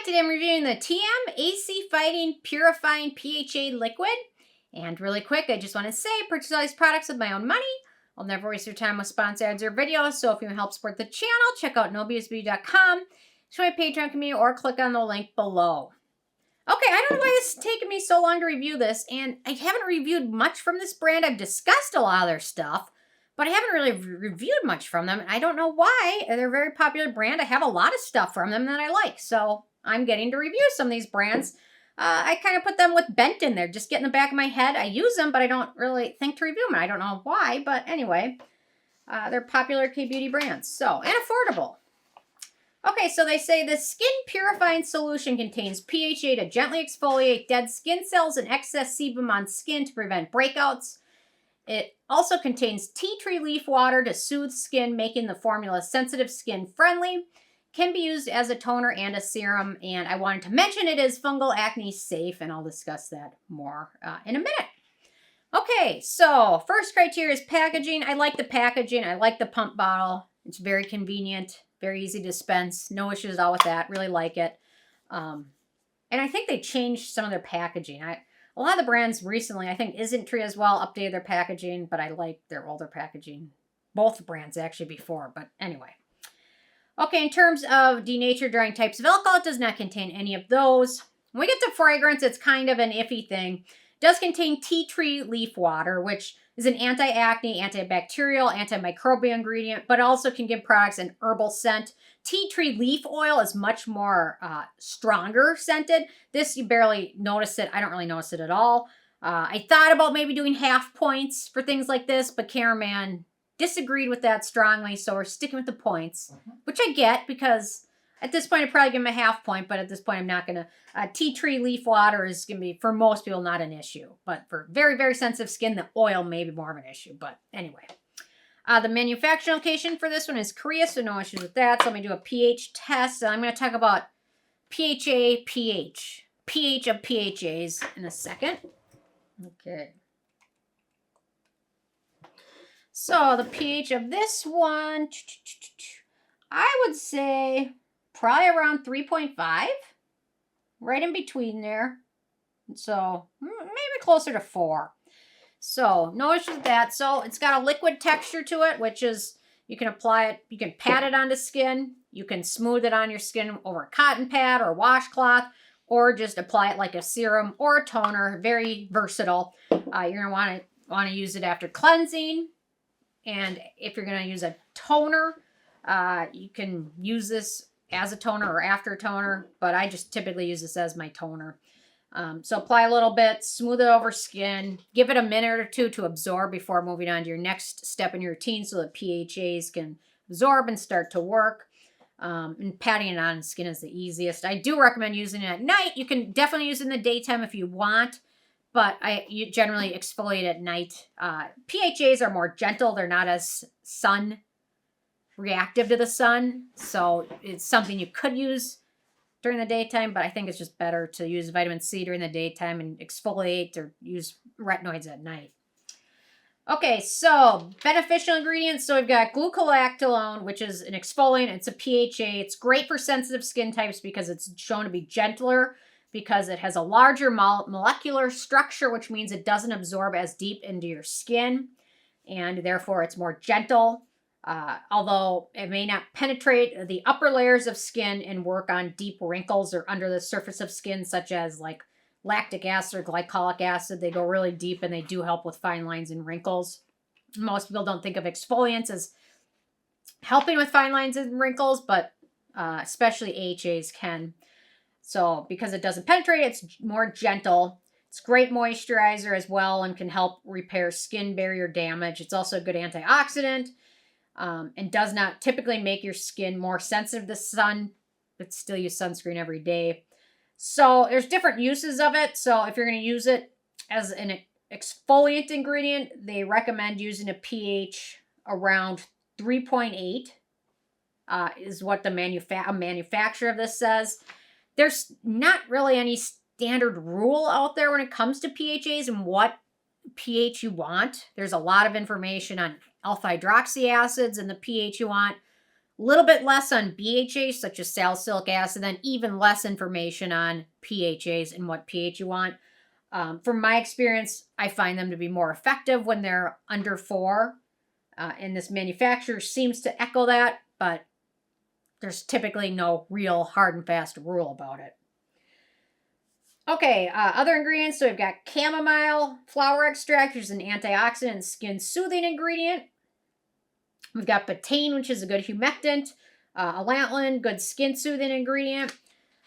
Today I'm reviewing the TIAM AC Fighting Purifying PHA Liquid. And really quick, I just want to say, purchase all these products with my own money. I'll never waste your time with sponsor ads or videos, so if you want to help support the channel, check out nobsbeauty.com, join my Patreon community, or click on the link below. Okay, I don't know why this is taking me so long to review this, and I haven't reviewed much from this brand. I've discussed a lot of their stuff, but I haven't really reviewed much from them. I don't know why. They're a very popular brand. I have a lot of stuff from them that I like, so I'm getting to review some of these brands. I kind of put them with bent in there, just get in the back of my head. I use them, but I don't really think to review them. I don't know why, but anyway, they're popular K-beauty brands, so, and affordable. Okay, so they say the skin purifying solution contains PHA to gently exfoliate dead skin cells and excess sebum on skin to prevent breakouts. It also contains tea tree leaf water to soothe skin, making the formula sensitive skin friendly. Can be used as a toner and a serum, and I wanted to mention it is fungal acne safe, and I'll discuss that more in a minute. Okay, so first criteria is packaging. I like the packaging. I like the pump bottle. It's very convenient, very easy to dispense. No issues at all with that. Really like it. And I think they changed some of their packaging. A lot of the brands recently, I think Isn't as well, updated their packaging, but I like their older packaging. Both brands actually before, but anyway. Okay, in terms of denatured drying types of alcohol, it does not contain any of those. When we get to fragrance, it's kind of an iffy thing. It does contain tea tree leaf water, which is an anti-acne, antibacterial, antimicrobial ingredient, but also can give products an herbal scent. Tea tree leaf oil is much more stronger scented. This, you barely notice it. I don't really notice it at all. I thought about maybe doing half points for things like this, but Cameraman disagreed with that strongly, so we're sticking with the points, which I get because at this point I'd probably give him a half point, but at this point I'm not going to. Tea tree leaf water is going to be, for most people, not an issue, but for very, very sensitive skin, the oil may be more of an issue, but anyway. The manufacturing location for this one is Korea, so no issues with that. So let me do a pH test. So I'm going to talk about PHA, pH of PHAs in a second. Okay. So the pH of this one, I would say probably around 3.5, right in between there. So maybe closer to 4. So no issues with that. So it's got a liquid texture to it, which is, you can apply it, you can pat it onto skin, you can smooth it on your skin over a cotton pad or a washcloth, or just apply it like a serum or a toner. Very versatile. You're going to want to use it after cleansing. And if you're going to use a toner, you can use this as a toner or after a toner, but I just typically use this as my toner. So apply a little bit, smooth it over skin, give it a minute or two to absorb before moving on to your next step in your routine so that PHAs can absorb and start to work. And patting it on skin is the easiest. I do recommend using it at night. You can definitely use it in the daytime if you want, but you generally exfoliate at night. PHAs are more gentle. They're not as sun reactive to the sun, so it's something you could use during the daytime, but I think it's just better to use vitamin C during the daytime and exfoliate or use retinoids at night. Okay, so beneficial ingredients. So we've got Gluconolactone, which is an exfoliant. It's a PHA. It's great for sensitive skin types because it's shown to be gentler, because it has a larger molecular structure, which means it doesn't absorb as deep into your skin, and therefore it's more gentle. Although it may not penetrate the upper layers of skin and work on deep wrinkles or under the surface of skin, such as like lactic acid or glycolic acid. They go really deep and they do help with fine lines and wrinkles. Most people don't think of exfoliants as helping with fine lines and wrinkles, but especially AHAs can. So because it doesn't penetrate, it's more gentle. It's a great moisturizer as well and can help repair skin barrier damage. It's also a good antioxidant. And does not typically make your skin more sensitive to sun, but still use sunscreen every day. So there's different uses of it. So if you're going to use it as an exfoliant ingredient, they recommend using a pH around 3.8 is what the manufacturer of this says. There's not really any standard rule out there when it comes to PHAs and what pH you want. There's a lot of information on alpha hydroxy acids and the pH you want. A little bit less on BHAs, such as salicylic acid, then even less information on PHAs and what pH you want. From my experience, I find them to be more effective when they're under 4. And this manufacturer seems to echo that, but there's typically no real hard and fast rule about it. Okay, other ingredients. So we've got chamomile flower extract, which is an antioxidant and skin soothing ingredient. We've got betaine, which is a good humectant. Allantoin, good skin soothing ingredient.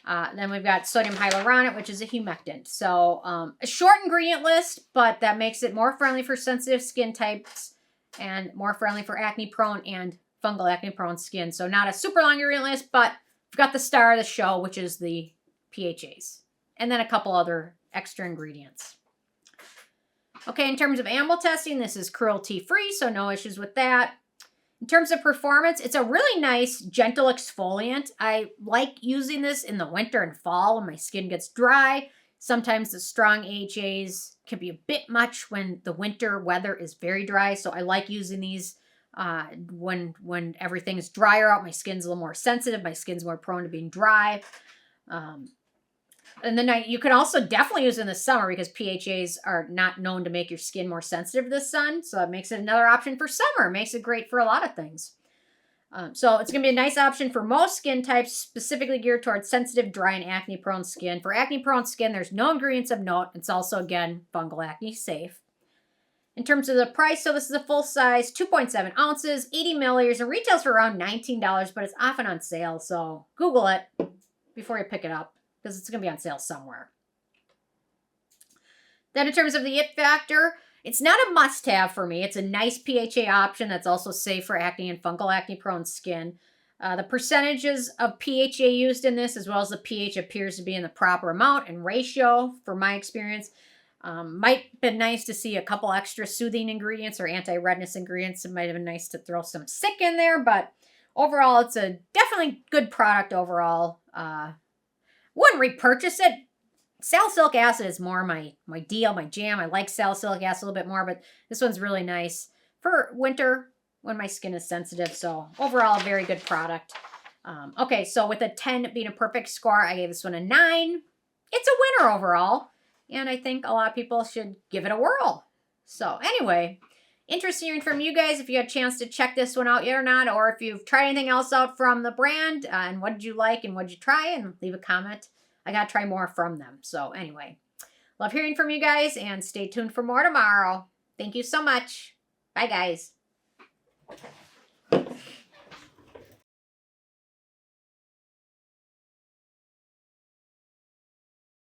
Then we've got sodium hyaluronate, which is a humectant. So a short ingredient list, but that makes it more friendly for sensitive skin types and more friendly for acne-prone and fungal acne-prone skin. So not a super long ingredient list, but we've got the star of the show, which is the PHAs. And then a couple other extra ingredients. Okay, in terms of animal testing, this is cruelty-free, so no issues with that. In terms of performance, it's a really nice, gentle exfoliant. I like using this in the winter and fall when my skin gets dry. Sometimes the strong AHAs can be a bit much when the winter weather is very dry, so I like using these when everything's drier out. My skin's a little more sensitive. My skin's more prone to being dry. And then you can also definitely use it in the summer because PHAs are not known to make your skin more sensitive to the sun. So that makes it another option for summer. It makes it great for a lot of things. So it's going to be a nice option for most skin types, specifically geared towards sensitive, dry, and acne-prone skin. For acne-prone skin, there's no ingredients of note. It's also, again, fungal acne safe. In terms of the price, so this is a full size, 2.7 ounces, 80 milliliters, and retails for around $19, but it's often on sale. So Google it before you pick it up, because it's going to be on sale somewhere. Then in terms of the it factor, it's not a must-have for me. It's a nice PHA option that's also safe for acne and fungal acne-prone skin. The percentages of PHA used in this, as well as the pH, appears to be in the proper amount and ratio, from my experience. Might be nice to see a couple extra soothing ingredients or anti-redness ingredients. It might have been nice to throw some SIC in there, but overall, it's a definitely good product overall. Wouldn't repurchase it. Salicylic acid is more my deal, my jam. I like salicylic acid a little bit more, but this one's really nice for winter when my skin is sensitive. So overall, a very good product. Okay, so with a 10 being a perfect score, I gave this one a 9. It's a winner overall, and I think a lot of people should give it a whirl. So anyway, interested in hearing from you guys if you had a chance to check this one out yet or not, or if you've tried anything else out from the brand, and what did you like and what did you try, and leave a comment. I got to try more from them. So anyway, love hearing from you guys, and stay tuned for more tomorrow. Thank you so much. Bye, guys.